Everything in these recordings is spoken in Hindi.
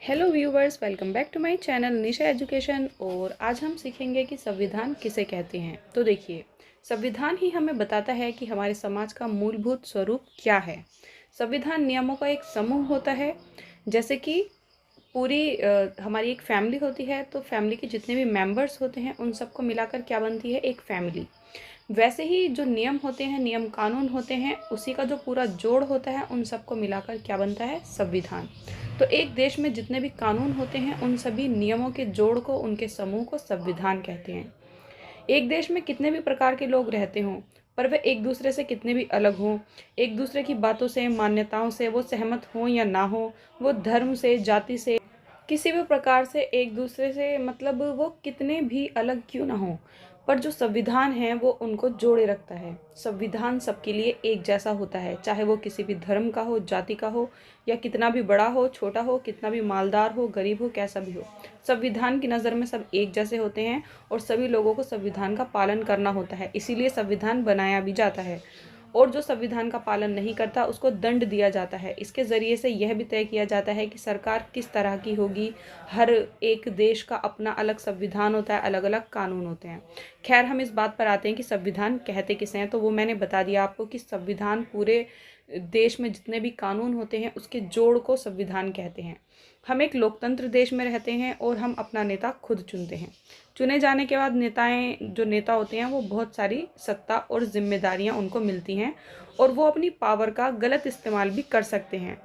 Hello viewers, welcome back to my channel Nisha education. और आज हम सीखेंगे कि संविधान किसे कहते हैं। तो देखिए, संविधान ही हमें बताता है कि हमारे समाज का मूलभूत स्वरूप क्या है। संविधान नियमों का एक समूह होता है। जैसे कि पूरी हमारी एक फैमिली होती है, तो फैमिली के जितने भी मेंबर्स होते हैं उन सबको मिलाकर क्या बनती है, एक फैमिली। वैसे ही जो नियम होते हैं, नियम कानून होते हैं, उसी का जो पूरा जोड़ होता है उन सबको मिलाकर क्या बनता है, संविधान। तो एक देश में जितने भी कानून होते हैं उन सभी नियमों के जोड़ को, उनके समूह को संविधान कहते हैं। एक देश में कितने भी प्रकार के लोग रहते हों, पर वे एक दूसरे से कितने भी अलग हों, एक दूसरे की बातों से, मान्यताओं से वो सहमत हों या ना हो, वो धर्म से, जाति से, किसी भी प्रकार से एक दूसरे से, मतलब वो कितने भी अलग क्यों ना हो, पर जो संविधान है वो उनको जोड़े रखता है। संविधान सबके लिए एक जैसा होता है, चाहे वो किसी भी धर्म का हो, जाति का हो, या कितना भी बड़ा हो, छोटा हो, कितना भी मालदार हो, गरीब हो, कैसा भी हो। संविधान की नज़र में सब एक जैसे होते हैं और सभी लोगों को संविधान का पालन करना होता है, इसीलिए संविधान बनाया भी जाता है। और जो संविधान का पालन नहीं करता उसको दंड दिया जाता है। इसके ज़रिए से यह भी तय किया जाता है कि सरकार किस तरह की होगी। हर एक देश का अपना अलग संविधान होता है, अलग अलग कानून होते हैं। खैर, हम इस बात पर आते हैं कि संविधान कहते किसे हैं। तो वो मैंने बता दिया आपको कि संविधान पूरे देश में जितने भी कानून होते हैं उसके जोड़ को संविधान कहते हैं। हम एक लोकतंत्र देश में रहते हैं और हम अपना नेता खुद चुनते हैं। चुने जाने के बाद जो नेता होते हैं वो बहुत सारी सत्ता और जिम्मेदारियां उनको मिलती हैं और वो अपनी पावर का गलत इस्तेमाल भी कर सकते हैं।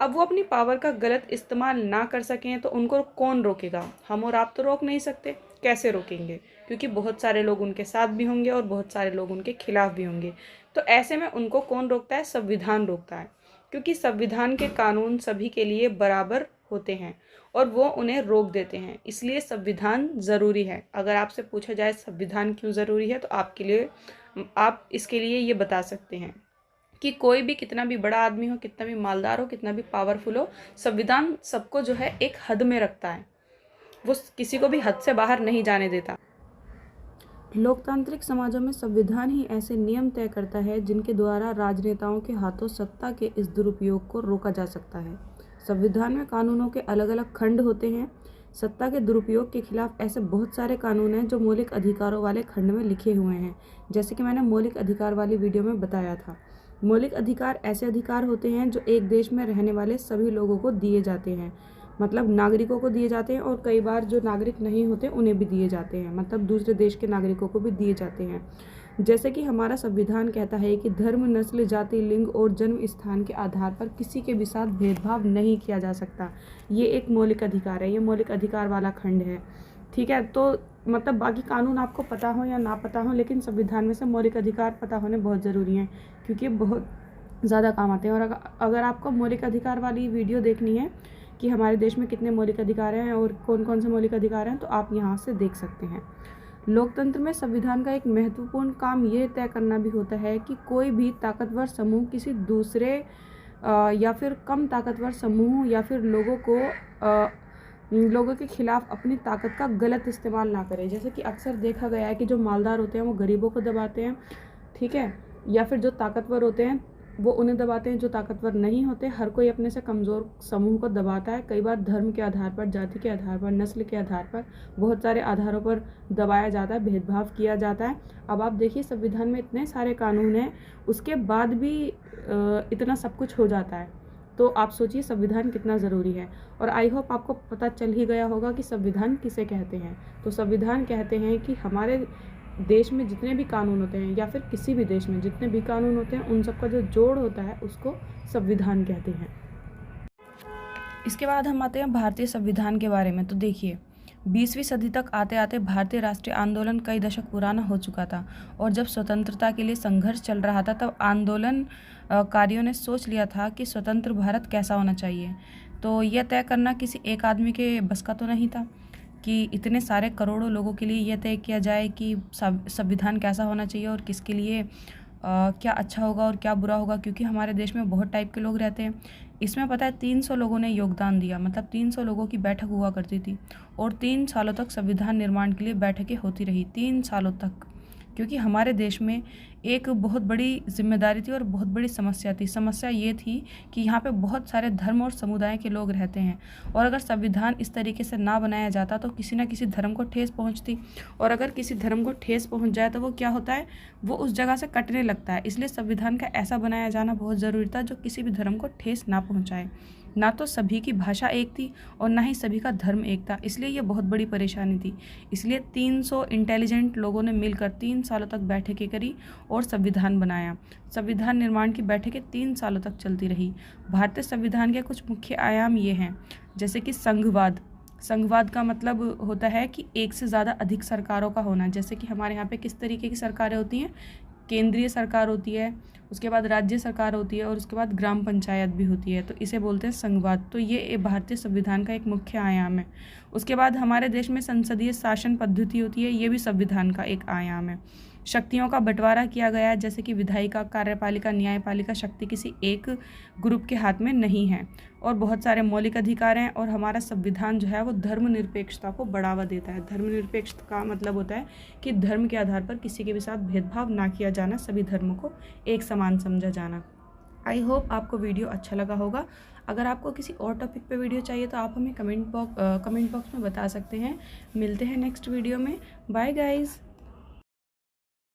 अब वो अपनी पावर का गलत इस्तेमाल ना कर सकें तो उनको कौन रोकेगा? हम और आप तो रोक नहीं सकते। कैसे रोकेंगे? क्योंकि बहुत सारे लोग उनके साथ भी होंगे और बहुत सारे लोग उनके खिलाफ भी होंगे। तो ऐसे में उनको कौन रोकता है? संविधान रोकता है। क्योंकि संविधान के कानून सभी के लिए बराबर होते हैं और वो उन्हें रोक देते हैं, इसलिए संविधान ज़रूरी है। अगर आपसे पूछा जाए संविधान क्यों ज़रूरी है, तो आप इसके लिए ये बता सकते हैं कि कोई भी कितना भी बड़ा आदमी हो, कितना भी मालदार हो, कितना भी पावरफुल हो, संविधान सबको जो है एक हद में रखता है। वो किसी को भी हद से बाहर नहीं जाने देता। लोकतांत्रिक समाजों में संविधान ही ऐसे नियम तय करता है जिनके द्वारा राजनेताओं के हाथों सत्ता के इस दुरुपयोग को रोका जा सकता है। संविधान में कानूनों के अलग अलग खंड होते हैं। सत्ता के दुरुपयोग के खिलाफ ऐसे बहुत सारे कानून हैं जो मौलिक अधिकारों वाले खंड में लिखे हुए हैं, जैसे कि मैंने मौलिक अधिकार वाली वीडियो में बताया था। मौलिक अधिकार ऐसे अधिकार होते हैं जो एक देश में रहने वाले सभी लोगों को दिए जाते हैं, मतलब नागरिकों को दिए जाते हैं, और कई बार जो नागरिक नहीं होते उन्हें भी दिए जाते हैं, मतलब दूसरे देश के नागरिकों को भी दिए जाते हैं। जैसे कि हमारा संविधान कहता है कि धर्म, नस्ल, जाति, लिंग और जन्म स्थान के आधार पर किसी के भी साथ भेदभाव नहीं किया जा सकता। ये एक मौलिक अधिकार है, ये मौलिक अधिकार वाला खंड है। ठीक है, तो मतलब बाकी कानून आपको पता हो या ना पता हो, लेकिन संविधान में से मौलिक अधिकार पता होने बहुत ज़रूरी हैं, क्योंकि बहुत ज़्यादा काम आते हैं। और अगर आपको मौलिक अधिकार वाली वीडियो देखनी है कि हमारे देश में कितने मौलिक अधिकार हैं और कौन कौन से मौलिक अधिकार हैं, तो आप यहाँ से देख सकते हैं। लोकतंत्र में संविधान का एक महत्वपूर्ण काम ये तय करना भी होता है कि कोई भी ताकतवर समूह किसी दूसरे या फिर कम ताकतवर समूह या फिर लोगों के खिलाफ अपनी ताकत का गलत इस्तेमाल ना करे। जैसे कि अक्सर देखा गया है कि जो मालदार होते हैं वो गरीबों को दबाते हैं, ठीक है, या फिर जो ताकतवर होते हैं वो उन्हें दबाते हैं जो ताकतवर नहीं होते। हर कोई अपने से कमज़ोर समूह को दबाता है, कई बार धर्म के आधार पर, जाति के आधार पर, नस्ल के आधार पर, बहुत सारे आधारों पर दबाया जाता है, भेदभाव किया जाता है। अब आप देखिए, संविधान में इतने सारे कानून हैं, उसके बाद भी इतना सब कुछ हो जाता है। तो आप सोचिए संविधान कितना ज़रूरी है। और आई होप आपको पता चल ही गया होगा कि संविधान किसे कहते हैं। तो संविधान कहते हैं कि हमारे देश में जितने भी कानून होते हैं, या फिर किसी भी देश में जितने भी कानून होते हैं, उन सबका जो जोड़ होता है उसको संविधान कहते हैं। इसके बाद हम आते हैं भारतीय संविधान के बारे में। तो देखिए, 20वीं सदी तक आते आते भारतीय राष्ट्रीय आंदोलन कई दशक पुराना हो चुका था, और जब स्वतंत्रता के लिए संघर्ष चल रहा था तब आंदोलनकारियों ने सोच लिया था कि स्वतंत्र भारत कैसा होना चाहिए। तो यह तय करना किसी एक आदमी के बस का तो नहीं था कि इतने सारे करोड़ों लोगों के लिए यह तय किया जाए कि संविधान कैसा होना चाहिए और किसके लिए क्या अच्छा होगा और क्या बुरा होगा, क्योंकि हमारे देश में बहुत टाइप के लोग रहते हैं। इसमें पता है 300 लोगों ने योगदान दिया, मतलब 300 लोगों की बैठक हुआ करती थी, और 3 सालों तक संविधान निर्माण के लिए बैठकें होती रही, 3 सालों तक। क्योंकि हमारे देश में एक बहुत बड़ी जिम्मेदारी थी और बहुत बड़ी समस्या थी। समस्या ये थी कि यहाँ पे बहुत सारे धर्म और समुदाय के लोग रहते हैं, और अगर संविधान इस तरीके से ना बनाया जाता तो किसी ना किसी धर्म को ठेस पहुँचती, और अगर किसी धर्म को ठेस पहुँच जाए तो वो क्या होता है, वो उस जगह से कटने लगता है। इसलिए संविधान का ऐसा बनाया जाना बहुत ज़रूरी था जो किसी भी धर्म को ठेस ना पहुँचाए। ना तो सभी की भाषा एक थी और ना ही सभी का धर्म एक था, इसलिए ये बहुत बड़ी परेशानी थी। इसलिए 300 इंटेलिजेंट लोगों ने मिलकर 3 सालों तक बैठकें करी और संविधान बनाया। संविधान निर्माण की बैठकें 3 सालों तक चलती रही। भारतीय संविधान के कुछ मुख्य आयाम ये हैं, जैसे कि संघवाद। संघवाद का मतलब होता है कि एक से ज़्यादा अधिक सरकारों का होना। जैसे कि हमारे यहाँ पे किस तरीके की सरकारें होती हैं, केंद्रीय सरकार होती है, उसके बाद राज्य सरकार होती है, और उसके बाद ग्राम पंचायत भी होती है, तो इसे बोलते हैं संघवाद। तो ये भारतीय संविधान का एक मुख्य आयाम है। उसके बाद हमारे देश में संसदीय शासन पद्धति होती है, ये भी संविधान का एक आयाम है। शक्तियों का बंटवारा किया गया है, जैसे कि विधायिका, कार्यपालिका, न्यायपालिका शक्ति किसी एक ग्रुप के हाथ में नहीं है, और बहुत सारे मौलिक अधिकार हैं। और हमारा संविधान जो है वो धर्मनिरपेक्षता को बढ़ावा देता है। धर्मनिरपेक्षता का मतलब होता है कि धर्म के आधार पर किसी के भी साथ भेदभाव ना किया जाना, सभी धर्मों को एक समान समझा जाना। आई होप आपको वीडियो अच्छा लगा होगा। अगर आपको किसी और टॉपिक पे वीडियो चाहिए तो आप हमें कमेंट बॉक्स में बता सकते हैं। मिलते हैं नेक्स्ट वीडियो में। Bye guys.